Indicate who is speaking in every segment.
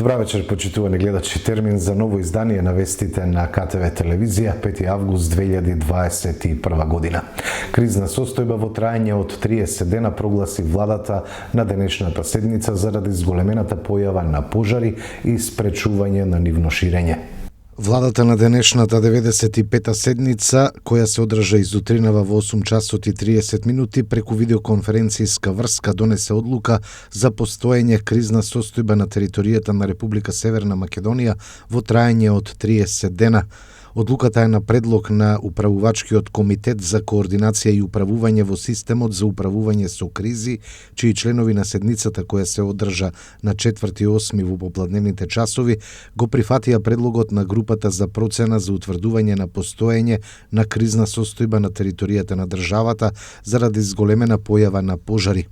Speaker 1: Добра вечер, почитувани гледачи. Термин за ново издание на вестите на КТВ телевизија 5 август 2021 година. Кризна состојба во трајање од 30 дена прогласи владата на денешната седница заради зголемената појава на пожари и спречување на нивно ширење. Владата на денешната 95-та седница, која се одржа изутринава во 8 часот и 30 минути, преку видеоконференцијска врска донесе одлука за постоење кризна состојба на територијата на Република Северна Македонија во трајање од 30 дена. Одлуката е на предлог на Управувачкиот комитет за координација и управување во системот за управување со кризи, чии членови на седницата која се одржа на 4-8 во попладневните часови, го прифатија предлогот на групата за процена за утврдување на постоење на кризна состојба на територијата на државата заради зголемена појава на пожари.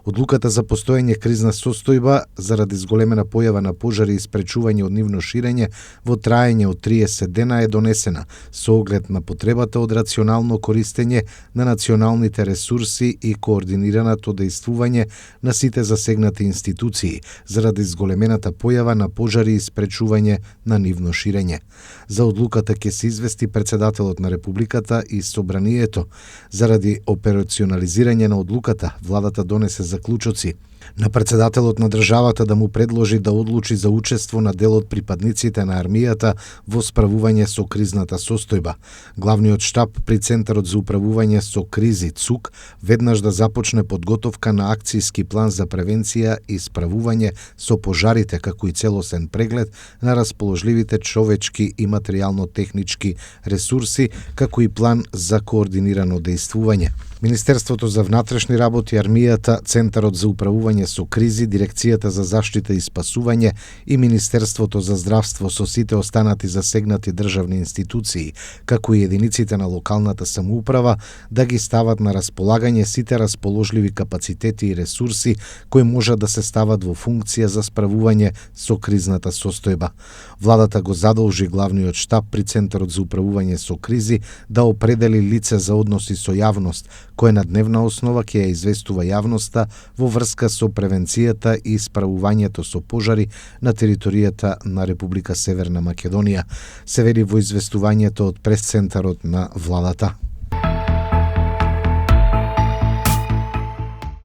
Speaker 1: Одлуката за постоење кризна состојба заради зголемена појава на пожари и спречување од нивно ширење во траење од 30 дена е донесена со оглед на потребата од рационално користење на националните ресурси и координираното дејствување на сите засегнати институции заради зголемената појава на пожари и спречување на нивно ширење. За одлуката ќе се извести председателот на Републиката и Собранието. Заради операционализирање на одлуката, владата донесе заклучоци на председателот на државата да му предложи да одлучи за учество на дел од припадниците на армијата во справување со кризната состојба. Главниот штаб при Центарот за управување со кризи ЦУК веднаш да започне подготовка на акцијски план за превенција и справување со пожарите, како и целосен преглед на расположливите човечки и материјално-технички ресурси, како и план за координирано дејствување. Министерството за внатрешни работи, армијата, Центарот за управување со кризи, Дирекцијата за заштита и спасување и Министерството за здравство со сите останати засегнати државни институции, како и единиците на локалната самоуправа, да ги стават на располагање сите расположливи капацитети и ресурси кои можат да се стават во функција за справување со кризната состојба. Владата го задолжи главниот штаб при Центарот за управување со кризи да определи лице за односи со јавност, кој на дневна основа ќе ја известува јавноста во врска со превенцијата и справувањето со пожари на територијата на Република Северна Македонија, се вели во известувањето од пресцентарот на владата.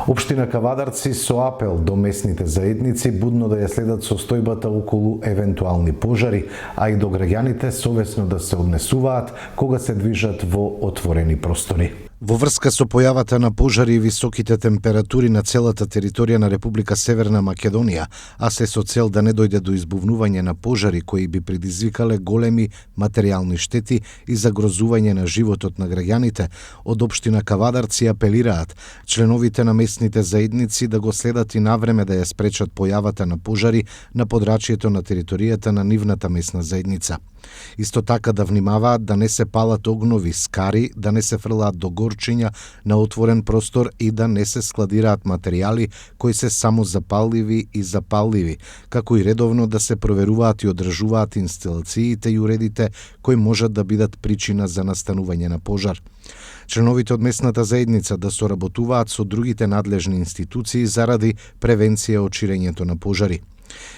Speaker 1: Општина Кавадарци со апел до местните заедници будно да ја следат состојбата околу евентуални пожари, а и до граѓаните совесно да се однесуваат кога се движат во отворени простори. Во врска со појавата на пожари и високите температури на целата територија на Република Северна Македонија, а се со цел да не дојде до избувнување на пожари кои би предизвикале големи материјални штети и загрозување на животот на граѓаните, од општина Кавадарци апелираат членовите на местните заедници да го следат и навреме да ја спречат појавата на пожари на подрачјето на територијата на нивната местна заедница. Исто така да внимаваат да не се палат огнови, скари, да не се фрлаат до горчиња на отворен простор и да не се складираат материјали кои се само запалливи и запалливи, како и редовно да се проверуваат и одржуваат инсталациите и уредите кои можат да бидат причина за настанување на пожар. Членовите од местната заедница да соработуваат со другите надлежни институции заради превенција од ширењето на пожари.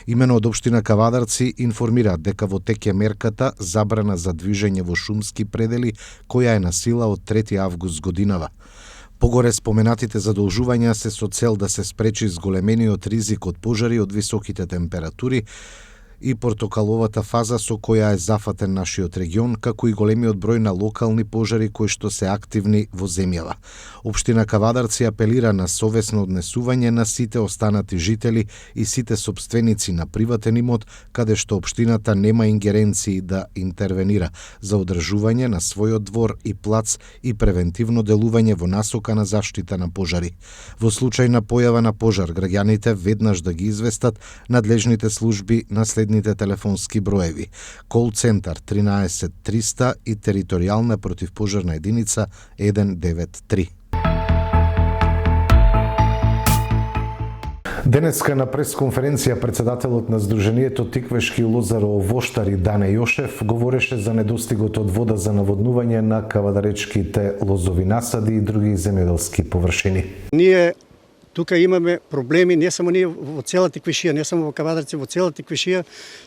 Speaker 1: Имено од општина Кавадарци информираат дека во тек е мерката забрана за движење во шумски предели, која е на сила од 3 август годинава. Погоре споменатите задолжувања се со цел да се спречи зголемениот ризик од пожари од високите температури и портокаловата фаза со која е зафатен нашиот регион, како и големиот број на локални пожари кои што се активни во земјава. Општина Кавадарци апелира на совесно однесување на сите останати жители и сите сопственици на приватен имот, каде што општината нема ингеренции да интервенира за одржување на својот двор и плац и превентивно делување во насока на заштита на пожари. Во случај на појава на пожар, граѓаните веднаш да ги известат надлежните служби на следните телефонски броеви: кол центар 13 300 и територијална противпожарна единица 193. Денеска на пресконференција председателот на Сдруженијето Тиквешки лозарово воштари Дане Јошев говореше за недостигот од вода за наводнување на кавадаречките лозови насади и други земјоделски површини.
Speaker 2: Ние Тука имаме проблеми не само ние во целата Квишија, не само во Кавадарци, во целата Квишија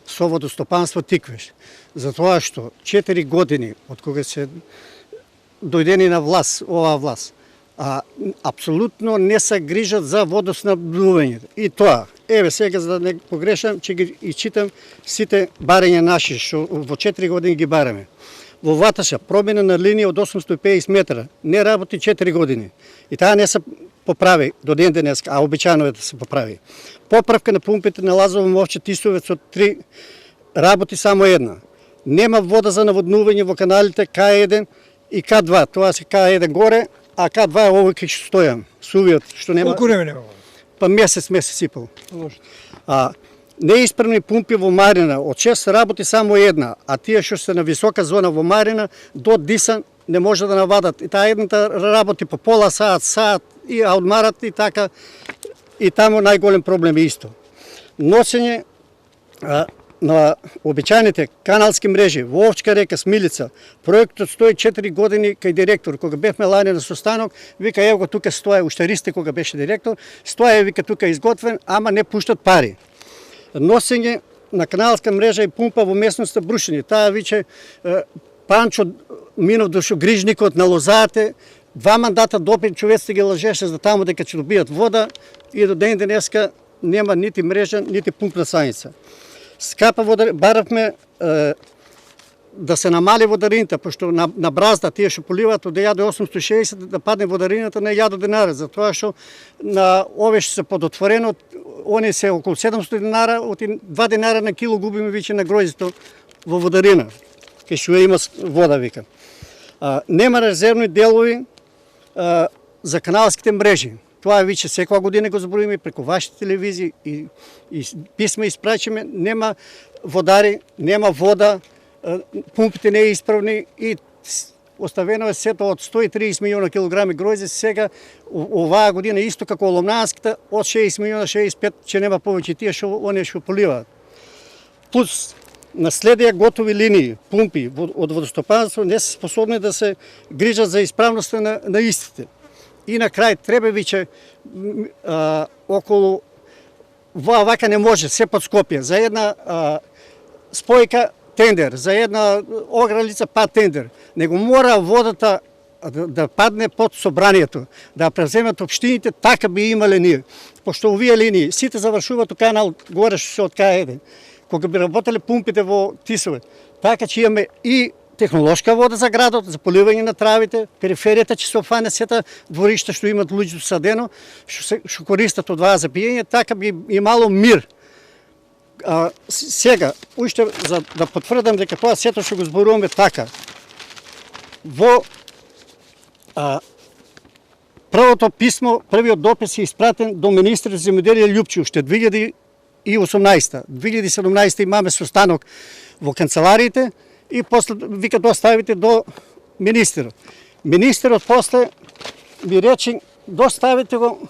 Speaker 2: со водостопанство Тиквеш. Затоа што 4 години од кога се дојдени на власт, оваа власт, апсолутно не се грижат за водоснабдувањето. И тоа, еве сега за да не погрешам, ќе ги ичитам сите барања наши што во 4 години ги бараме. Во Ваташа промена на линија од 850 метра не работи 4 години. И таа не се поправи до ден денес, а обичаено е да се поправи. Поправка на пумпите на Лазово Мовче Тисовец од 3 работи само една. Нема вода за наводнување во каналите К1 и К2. Тоа се К1 горе, а К2 е овој кај што стојам, сувиот, што нема.
Speaker 3: Колку време нема вода?
Speaker 2: Па месец и пол. Неисправни пумпи во Марина, од 6 работи само една, а тие што се на висока зона во Марина, до Дисан не може да навадат. И таа едната работи по пола саат, и одмарат и така. И таму најголем проблем е исто. Носење на обичајните каналски мрежи во Овчка река, Смилица, проектот стои 4 години кај директор. Кога бевме лани на состанок, вика ево тука стоја, уште Ристе кога беше директор, стоја вика тука изготвен, ама не пуштат пари. Носење на каналска мрежа и пумпа во местноста Брушини. Таа виче Панчо минав до грижникот на лозаате, 2 мандата допир човеците ги лажеше за таму дека ќе добијат вода и до ден денеска нема нити мрежа, нити пумпна станица. Скапа вода, баравме да се намали водарината, пошто на Бразда тие што поливаат од 1860 да падне водарината на 1000 денари, затоа што на ове што се подотворено, они се околу 700 денара, од 2 денара на кило губиме виќе на гроздето во водарина, кај што има вода, вика. Нема резервни делови за каналските мрежи. Тоа виќе секоја година го збориме преку вашите телевизии и писма испрачиме, нема водари, нема вода, пумпите не е исправни и оставено е сето од 130 милиона килограми грозде, сега оваа година исто како Ломнанската од 60 милиона 65 ќе нема повеќе тие што оние што поливаат. Плюс на следија готови линии, пумпи од водостопанство не се способни да се грижат за исправноста на истите. И на крај треба виќе околу вака не може, се под Скопје, за една спојка тендер, за една огралица пат тендер, него мора водата да падне под собранието, да преземат општините, така би имале ние. Пошто овие линии, сите завршуваат у канал горе што се од К1, кога би работеле пумпите во Тисове, така че имаме и технолошка вода за градот, за поливање на травите, периферијата ќе се опфане сета дворишта што имат луѓето садено, што користат од оваа за пиење, така би имало мир. Сега, уште за да потврдам дека тоа сето што го зборуваме така, во првото писмо, првиот допис е испратен до министрот за земјоделие Љупчи, уште 2018. 2017 имаме состанок во канцелариите и после вика доставите до министерот. Министерот после ми рече доставите го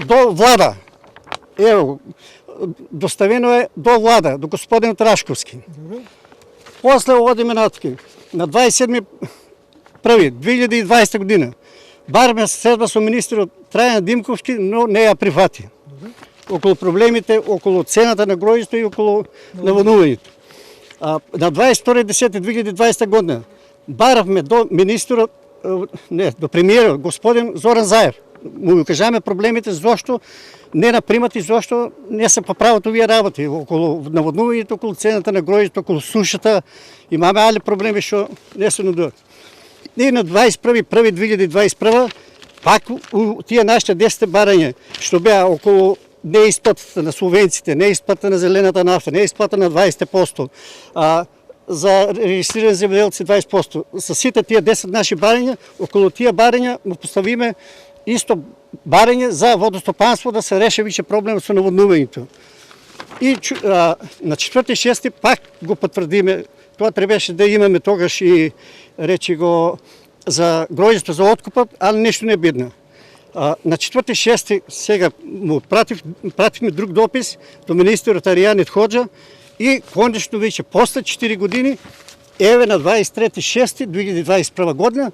Speaker 2: до влада. Ево, доставено е до влада, до господин Трашковски. После одиме натака. На 27.1.2020 година барме седба со министерот Трајан Димковски, но не ја прифати. Околу проблемите, околу цената на гројдето и околу наводнувањето. На 22.10.2020 година баравме до министерот, не, до премиерот, господин Зоран Заев. Му кажаме проблемите зошто не напримат и зошто не се поправат овие работи околу наводнувањето, околу цената на гројдето, околу сушата. Имаме али проблеми што не се надуват. И на 21.1.2021 пак тие нашите 10 барања што беа околу неисплатата на субвенциите, неисплата на зелената нафта, неисплата на 20%, за регистрирани земјоделци 20%. Со сите тие 10 наши барања, околу тие барања му поставиме исто барање за водостопанство да се реши више проблемот со наводнувањето. И на 4.6 пак го потврдиме, тоа требаше да имаме тогаш и речи го за гројдето за откупот, али нешто не бидна. На 4.6 сега му пративме друг допис до министерот Аријанет Ходжа и конечно веќе после 4 години, еве на 23.6.2021 година,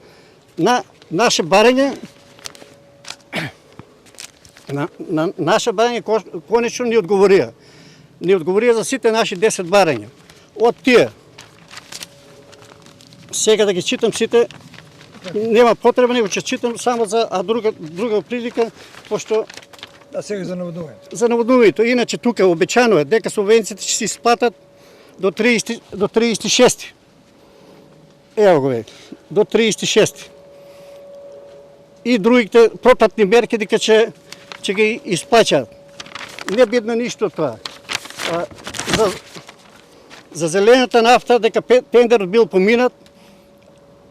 Speaker 2: на наше барање На наша барање конечно ни одговорија. Ни одговорија за сите наши 10 барања. Од тие, сега да ги читам сите, нема потреба, него ќе читам само за друга прилика, пошто
Speaker 3: А сега за наводнувањето.
Speaker 2: за наводнувањето. Иначе тука обичано е дека субвенциите ќе се исплатат до 36. Ево го веќе, до 36. И другите пропатни мерки дека ќе ги исплачаат. Не бидно ништо од тоа. За зелената нафта, дека тендерот бил поминат,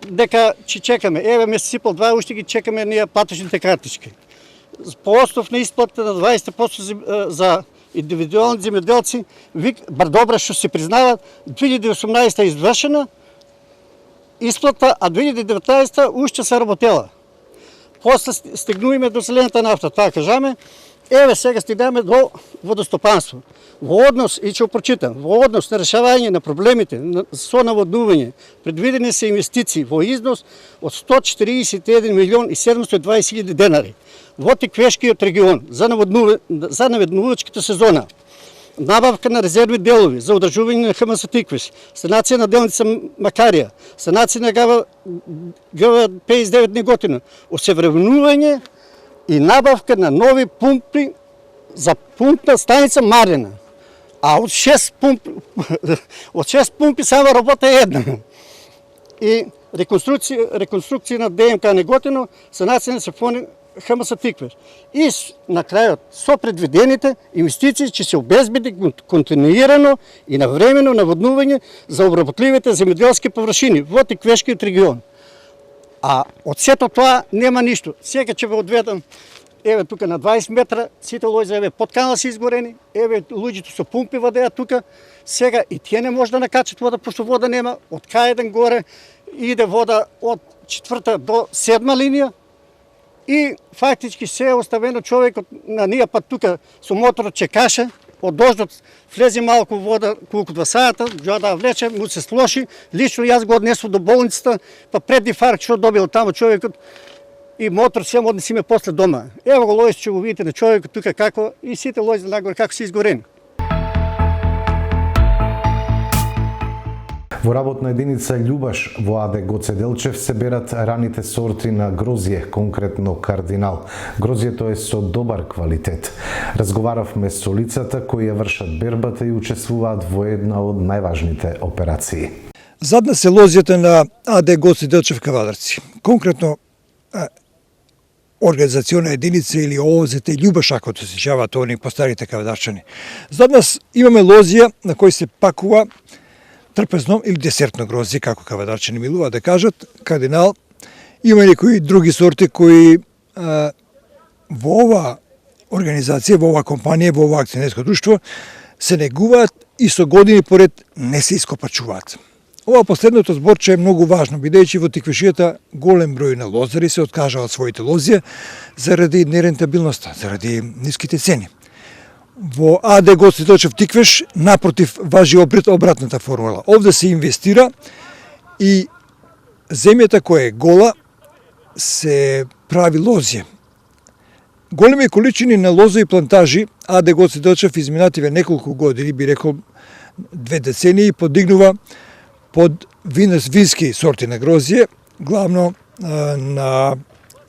Speaker 2: дека ќе чекаме. Еве ме сипал 2, уште ги чекаме ние платежните картички. По основ на исплата на 20% за индивидуални земјоделци, бар добра што се признават, 2018 е извршена исплата, а 2019 уште се работела. После стигнуваме до зелената нафта, тоа кажаме, еве сега стигнаме до водостопанство. Во однос, и ќе прочитам, во однос на решавање на проблемите со наводнување, предвидени се инвестиции во износ од 141 милион и 720 хиляди денари во Тиквешкиот регион за наводнувачката сезона. Набавка на резервни делови за одржување на ХМС Тиквеш, санација на делница Макарија, санација на ГВ-59 Неготино, осъвременување и набавка на нови пумпи за пумпна станица Марина. А од 6 пумпи само работа една. И реконструкција на ДМК Неготино, санација на сифони ХМС Тиквеш. И на крајот, со предвидените инвестиции ќе се обезбеди континуирано и навремено наводнување за обработливите земјоделски површини во Тиквешкиот регион. А од сето тоа нема ништо. Сега ќе ве одведам, еве тука на 20 метра, сите лози, еве под канала се изгорени, еве луѓето со пумпи вадеа тука. Сега и тие не може да накачат вода, пошто вода нема. Од К1 горе иде вода од 4 до 7 линија. И фактички се е оставено човекот на ние пат тука со моторот чекаше, од дождот влезе малку вода, колку 2 сата, ја да влече, му се слоши. Лично јас го однесов до болницата, па пред инфаркт што добил таму човекот и мотор се однесиме после дома. Ево го лојс, ќе го видите на човекот тука како и сите лојзи нагоре како се изгорени.
Speaker 1: Во работна единица Љубаш во АД Гоце Делчев се берат раните сорти на грозје, конкретно кардинал. Грозјето е со добар квалитет. Разговаравме со лицата кои ја вршат бербата и учествуваат во една од најважните операции.
Speaker 3: Зад нас е лозјата на АД Гоце Делчев Кавадарци. Конкретно организациона единица или ООЗ Љубаш, ако се сеќаваат они постарите кавадарчани. Зад нас имаме лозија на кој се пакува трпезно или десертно грозје, како кавадарчани милуваат да кажат, кардинал. Има некои други сорти кои во ова организација, во ова компанија, во ова акционерско друштво се негуваат и со години поред не се ископачуваат. Ова последното зборче е многу важно, бидејќи во Тиквешијата голем број на лозари се откажаа од своите лозија заради нерентабилноста, заради ниските цени. Во АД Гоце Делчев Тиквеш, напротив, важи обратната формула. Овде се инвестира и земјата која е гола се прави лозје. Големи количини на лозови плантажи АД Гоце Делчев изминативе неколку години, би рекол 2 децении, подигнува под вински сорти на грозје, главно на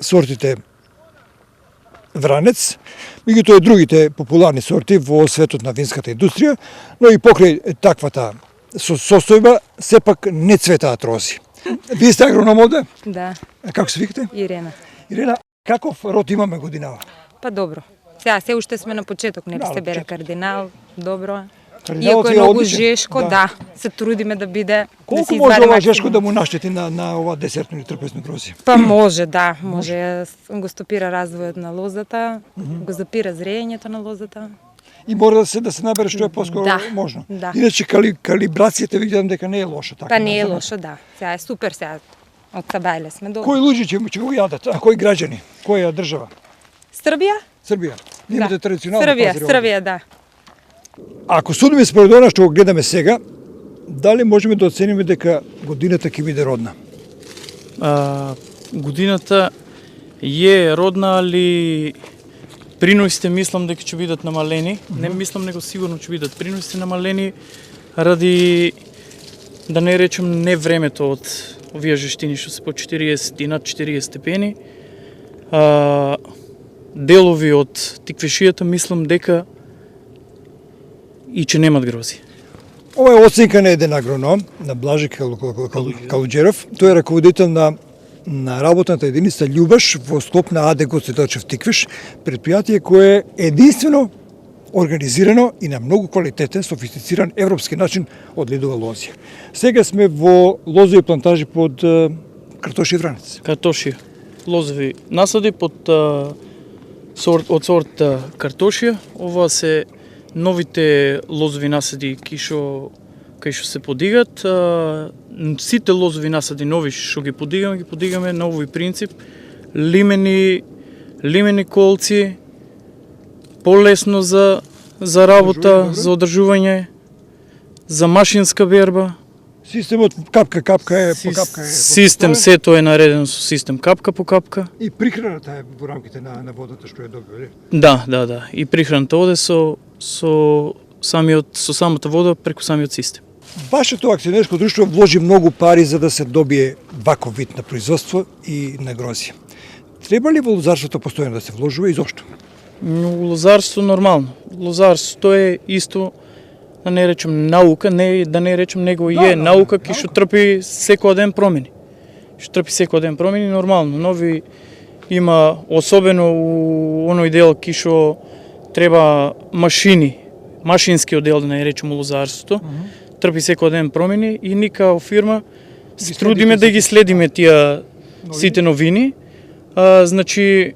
Speaker 3: сортите Вранец, меѓутоа и другите популарни сорти во светот на винската индустрија, но и покрај таквата состојба сепак не цветаат рози. Вие сте агроном овде?
Speaker 4: Да.
Speaker 3: Како се викате?
Speaker 4: Ирена.
Speaker 3: Ирена, каков род имаме годинава?
Speaker 4: Па добро. Сега се уште сме на почеток, нели се бере кардинал, добро.
Speaker 3: Кардиналот
Speaker 4: Иако е многу жешко, да, се трудиме да биде, да
Speaker 3: Колку
Speaker 4: се
Speaker 3: може
Speaker 4: извади
Speaker 3: ова жешко
Speaker 4: максимум.
Speaker 3: да му наштети на ова десертно или трпезно грозје?
Speaker 4: Па може, да, може. Го стопира развојот на лозата, го запира зрејењето на лозата.
Speaker 3: И мора да се набере што е поскоро
Speaker 4: Да,
Speaker 3: можно.
Speaker 4: да.
Speaker 3: Иначе калибрацијата видам дека не е лоша така.
Speaker 4: Па не е лошо, да. Сега е супер, сега од Сабајле сме долу.
Speaker 3: Кои луѓе ќе го јадат? А кои граѓани? Која држава?
Speaker 4: Србија?
Speaker 3: Србија. Имате традиционални
Speaker 4: Србија,
Speaker 3: пазари овде.
Speaker 4: Србија, да.
Speaker 3: Ако судиме според она што го гледаме сега, дали можеме да оцениме дека годината ќе биде родна?
Speaker 5: Годината е родна, али Приносите мислам дека ќе бидат намалени, не мислам него сигурно ќе бидат приносите намалени ради да не речем не времето од овие жештини што се по 40 и над 40 степени. Делови од тиквешијата мислам дека и че немат грози.
Speaker 3: Ова е оценка на еден агроном, на Блажи Калуџеров. Тој е раководител на работната единица Љубаш во склоп на АД Гоцеделчев Тиквеш, предпријатие кое е единствено организирано и на многу квалитетен, софистициран европски начин од ледова лозија. Сега сме во лозови плантажи под картоши и вранец.
Speaker 5: Картошија, лозови насади од сорт картошија. Ова се новите лозови насади кај што се подигат. Сите лозови насади нови што ги подигаме на овој принцип. Лимени колци, полесно за работа, за одржување, за машинска берба.
Speaker 3: Системот капка е по капка е.
Speaker 5: Систем сето е наредено со систем капка по капка.
Speaker 3: И прихраната е во рамките на водата што е добива.
Speaker 5: Да. И прихраната оде со самата вода преку самиот систем.
Speaker 3: Вашето акционерско друштво вложи многу пари за да се добие ваков вид на производство и на грозија. Треба ли во лозарството постојано да се вложува и зошто?
Speaker 5: Лозарство нормално. Лозарството е исто, да не речем наука, да не речем него е наука ки што трпи секој ден промени. Нормално. Нови има особено у оној дел ки што треба машински оддел да не речем лозарството. Трпи секој ден промени и ние као фирма се трудиме да ги следиме тие сите новини. Значи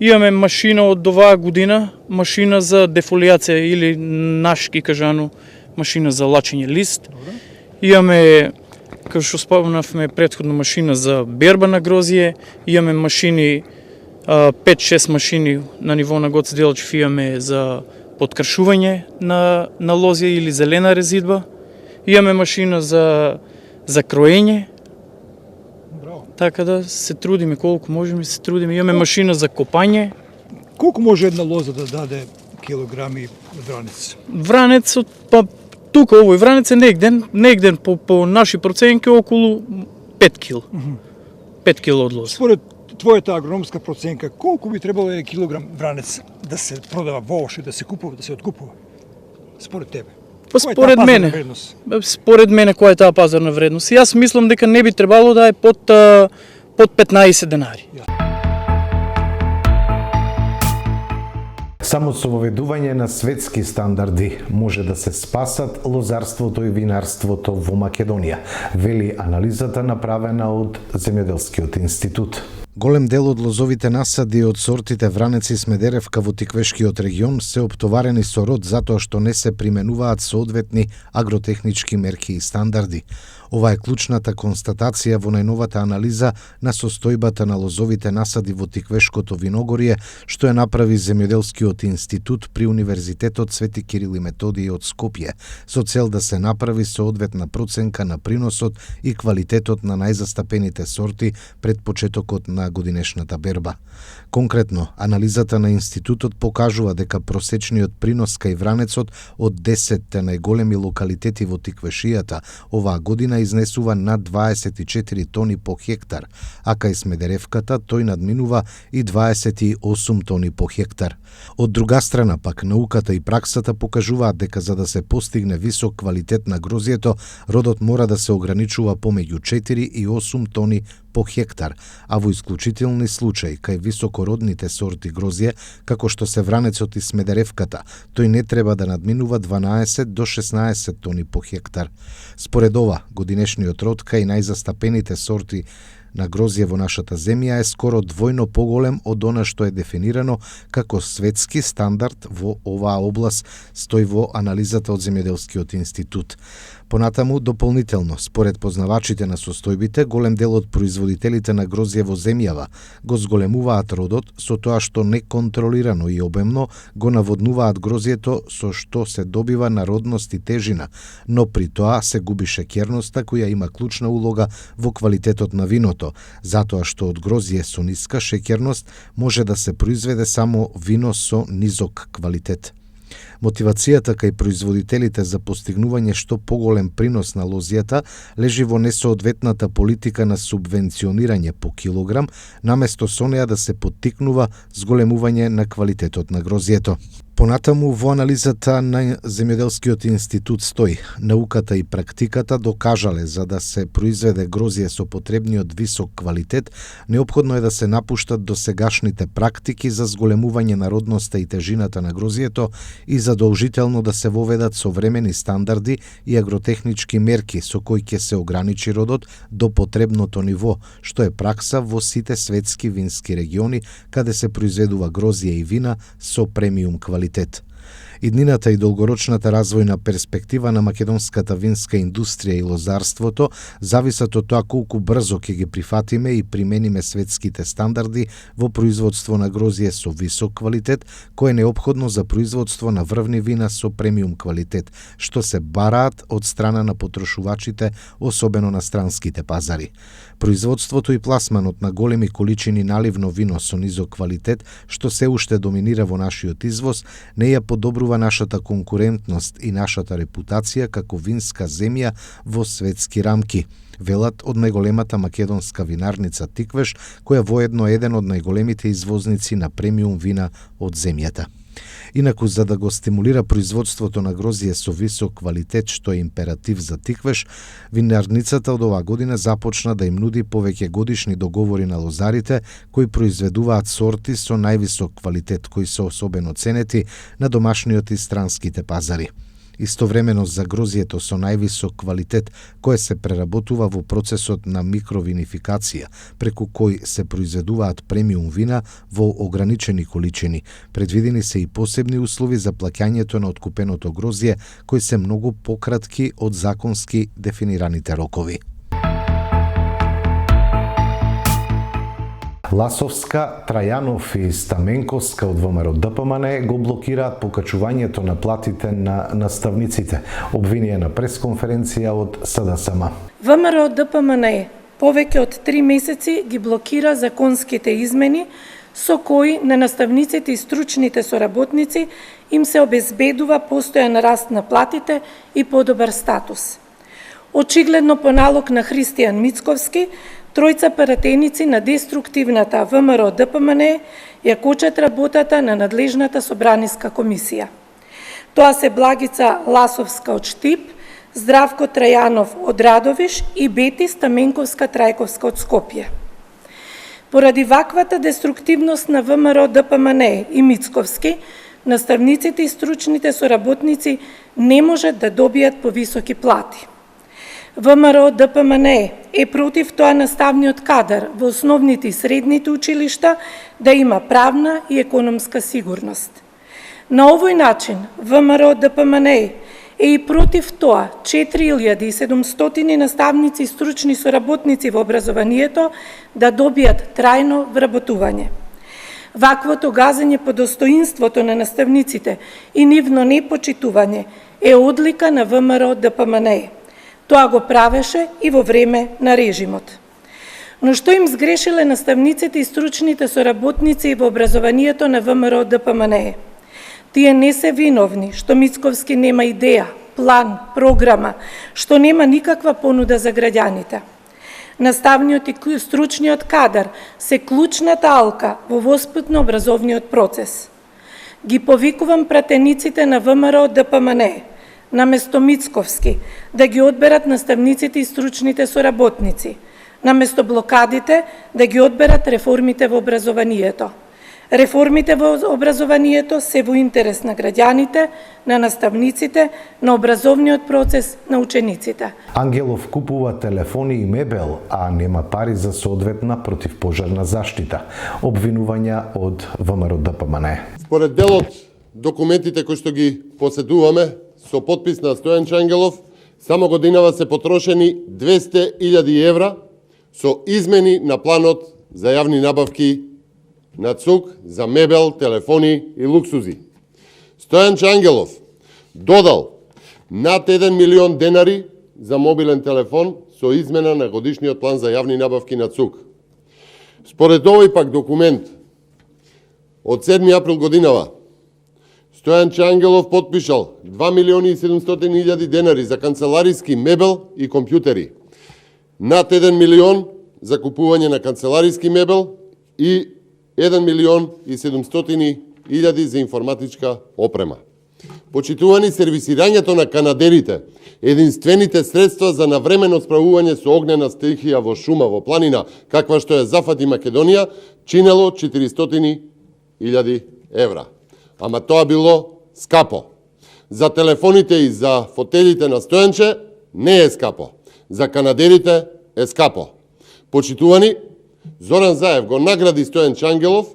Speaker 5: имаме машина од оваа година, машина за дефолијација или нашки кажано машина за лачење лист. Имаме, како што спомнавме претходно, машина за берба на грозје, имаме машини 5-6 машини на ниво на Гоцеделчев имаме за подкршување на лозја или зелена резидба. Имаме машина за кроење. Така да се трудиме колку можеме, Имаме машина за копање.
Speaker 3: Колку може една лоза да даде килограми вранец?
Speaker 5: Вранецот, тука овој вранец е негден по наши проценки околу 5 кил. 5 кил од лоза.
Speaker 3: Според твојата агрономска проценка, колку би требало еден килограм вранец да се продава воопшто, да се купува, да се откупува? Според тебе? Според
Speaker 5: мене, која е таа пазарна вредност? Јас мислам дека не би требало да е под 15 денари.
Speaker 1: Само со воведување на светски стандарди може да се спасат лозарството и винарството во Македонија, вели анализата направена од Земјоделскиот институт. Голем дел од лозовите насади од сортите вранец и смедеревка во Тиквешкиот регион се оптоварени со род затоа што не се применуваат соодветни агротехнички мерки и стандарди. Ова е клучната констатација во најновата анализа на состојбата на лозовите насади во Тиквешкото виногорје, што ја направи Земјоделскиот институт при Универзитетот Свети Кирил и Методиј од Скопје, со цел да се направи соодветна проценка на приносот и квалитетот на најзастапените сорти пред почетокот на годинешната берба. Конкретно, анализата на институтот покажува дека просечниот принос кај вранецот од 10 најголеми локалитети во Тиквешијата оваа година изнесува над 24 тони по хектар, а кај смедеревката тој надминува и 28 тони по хектар. Од друга страна пак, науката и праксата покажуваат дека за да се постигне висок квалитет на грозјето, родот мора да се ограничува помеѓу 4 и 8 тони по хектар, а во исклучителни случаи, кај високородните сорти грозје, како што се вранецот и смедеревката, тој не треба да надминува 12 до 16 тони по хектар. Според ова, годинешниот род кај најзастапените сорти на грозје во нашата земја е скоро двојно поголем од она што е дефинирано како светски стандард во оваа област, стои во анализата од Земјоделскиот институт. Понатаму, дополнително, според познавачите на состојбите, голем дел од производителите на грозје во земјава го зголемуваат родот со тоа што неконтролирано и обемно го наводнуваат грозјето со што се добива народност и тежина, но при тоа се губи шеќерноста која има клучна улога во квалитетот на виното, затоа што од грозје со ниска шеќерност може да се произведе само вино со низок квалитет. Мотивацијата кај производителите за постигнување што поголем принос на лозјата лежи во несоодветната политика на субвенционирање по килограм, наместо со неа да се поттикнува зголемување на квалитетот на грозјето. Понатаму во анализата на Земјоделскиот институт стои, науката и практиката докажале за да се произведе грозје со потребниот висок квалитет, неопходно е да се напуштат досегашните практики за зголемување на родноста и тежината на грозјето и задолжително да се воведат современи стандарди и агротехнички мерки со кои ќе се ограничи родот до потребното ниво, што е пракса во сите светски вински региони каде се произведува грозје и вина со премиум квалитет. Иднината и долгорочната развојна перспектива на македонската винска индустрија и лозарството зависат од тоа колку брзо ќе ги прифатиме и примениме светските стандарди во производство на грозје со висок квалитет, кое е неопходно за производство на врвни вина со премиум квалитет, што се бараат од страна на потрошувачите, особено на странските пазари. Производството и пласманот на големи количини наливно вино со низок квалитет, што се уште доминира во нашиот извоз, не ја подобрува нашата конкурентност и нашата репутација како винска земја во светски рамки, велат од најголемата македонска винарница Тиквеш, која воедно е еден од најголемите извозници на премиум вина од земјата. Инаку, за да го стимулира производството на грозје со висок квалитет, што е императив за Тиквеш, винарницата од оваа година започна да им нуди повеќе годишни договори на лозарите кои произведуваат сорти со највисок квалитет, кои се особено ценети на домашниот и странските пазари. Истовремено за грозјето со највисок квалитет, кое се преработува во процесот на микровинификација, преку кој се произведуваат премиум вина во ограничени количини. Предвидени се и посебни услови за плаќањето на откупеното грозје, кои се многу пократки од законски дефинираните рокови. Ласовска, Трајанов и Стаменковска од ВМРО ДПМН го блокираат покачувањето на платите на наставниците, обвинија на пресконференција од СДСМ.
Speaker 6: ВМРО ДПМН повеќе од 3 месеци ги блокира законските измени со кои на наставниците и стручните соработници им се обезбедува постојан раст на платите и подобар статус. Очигледно по налог на Христијан Мицковски, тројца пратеници на деструктивната ВМРО ДПМН ја кочат работата на надлежната собраниска комисија. Тоа се Благица Ласовска од Штип, Здравко Трајанов од Радовиш и Бети Стаменковска Трајковска од Скопје. Поради ваквата деструктивност на ВМРО ДПМН и Мицковски, наставниците и стручните соработници не можат да добијат повисоки плати. ВМРО ДПМН е против тоа наставниот кадар во основните и средните училишта да има правна и економска сигурност. На овој начин ВМРО ДПМН е и против тоа 4700 наставници и стручни соработници во образованието да добијат трајно вработување. Ваквото газење по достоинството на наставниците и нивно непочитување е одлика на ВМРО ДПМН. Тоа го правеше и во време на режимот. Но што им сгрешиле наставниците и стручните соработници во образованието на ВМРО ДПМН? Тие не се виновни што Мицковски нема идеја, план, програма, што нема никаква понуда за граѓаните. Наставниот и стручниот кадар се клучната алка во воспитно-образовниот процес. Ги повикувам пратениците на ВМРО ДПМН, наместо Мицковски, да ги одберат наставниците и стручните соработници, наместо блокадите да ги одберат реформите во образованието. Реформите во образованието се во интерес на граѓаните, на наставниците, на образовниот процес, на учениците.
Speaker 1: Ангелов купува телефони и мебел, а нема пари за соодветна противпожарна заштита. Обвинувања од ВМРО ДПМН.
Speaker 7: Според делот документите кои што ги поседуваме, со подпис на Стојан Ангелов, Само годинава се потрошени 200.000 евра со измени на планот за јавни набавки на ЦУК за мебел, телефони и луксузи. Стојанче Ангелов додал над 1 милион денари за мобилен телефон со измена на годишниот план за јавни набавки на ЦУК. Според овој пак документ, од 7 април годинава, Стојанче Ангелов подпишал 2 милиони и 700.000 денари за канцелариски мебел и компјутери, над 1 милион за купување на канцелариски мебел и 1 милион и 700.000 за информатичка опрема. Почитувани, сервисирањето на канадерите, единствените средства за навремено справување со огнена стихија во шума, во планина, каква што ја зафати Македонија, чинело 400.000 евра. Ама тоа било скапо. За телефоните и за фотелите на Стојанче не е скапо. За канадерите е скапо. Почитувани, Зоран Заев го награди Стојанче Ангелов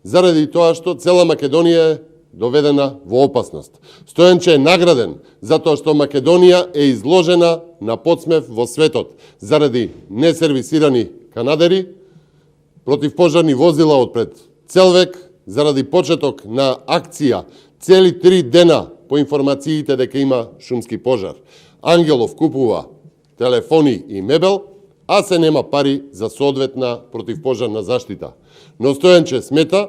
Speaker 7: заради тоа што цела Македонија е доведена во опасност. Стојанче е награден затоа што Македонија е изложена на подсмев во светот заради несервисирани канадери, противпожарни возила од пред цел век, заради почеток на акција цели 3 дена по информациите дека има шумски пожар. Ангелов купува телефони и мебел, а се нема пари за соодветна противпожарна заштита. Но Стојанче смета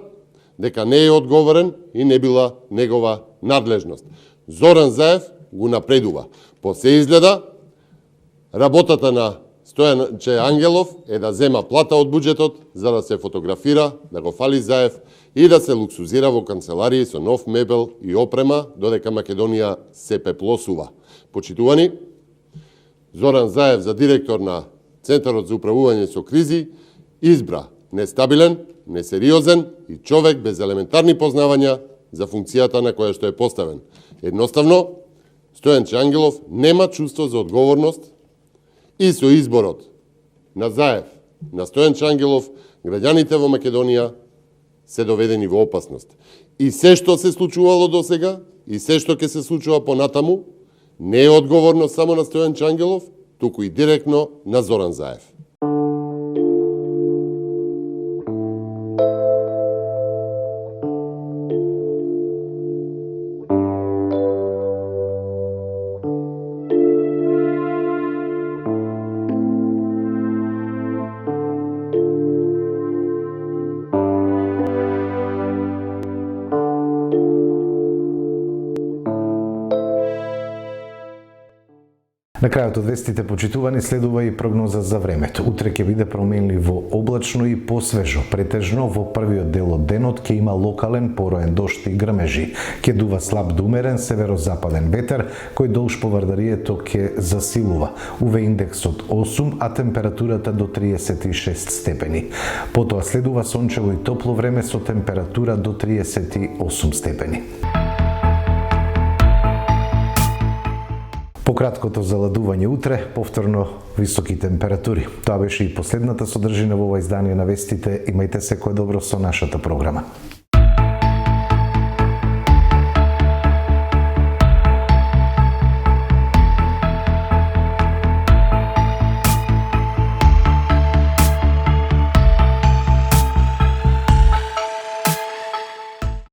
Speaker 7: дека не е одговорен и не била негова надлежност. Зоран Заев го напредува. По се изгледа, работата на Стојанче Ангелов е да зема плата од буџетот за да се фотографира, да го фали Заев и да се луксузира во канцеларии со нов мебел и опрема, додека Македонија се пеплосува. Почитувани, Зоран Заев за директор на Центарот за управување со кризи избра нестабилен, несериозен и човек без елементарни познавања за функцијата на која што е поставен. Едноставно, Стојанче Ангелов нема чувство за одговорност и со изборот на Заев, на Стојанче Ангелов, граѓаните во Македонија се доведени во опасност. И се што се случувало до сега, и се што ќе се случува понатаму, не е одговорно само на Стојанче Ангелов, туку и директно на Зоран Заев.
Speaker 1: На крајот од вестите, почитувани, следува и прогноза за времето. Утре ќе биде променливо облачно и посвежо. Претежно во првиот дел од денот ќе има локален пороен дожд и грмежи. Ќе дува слаб до умерен северозападен ветер, кој долж по Вардарието ќе засилува. УВ индексот 8, а температурата до 36 степени. Потоа следува сончево и топло време со температура до 38 степени. Пократкото заладување утре, повторно високи температури. Тоа беше и последната содржина во ова издание на вестите. Имајте секое добро со нашата програма.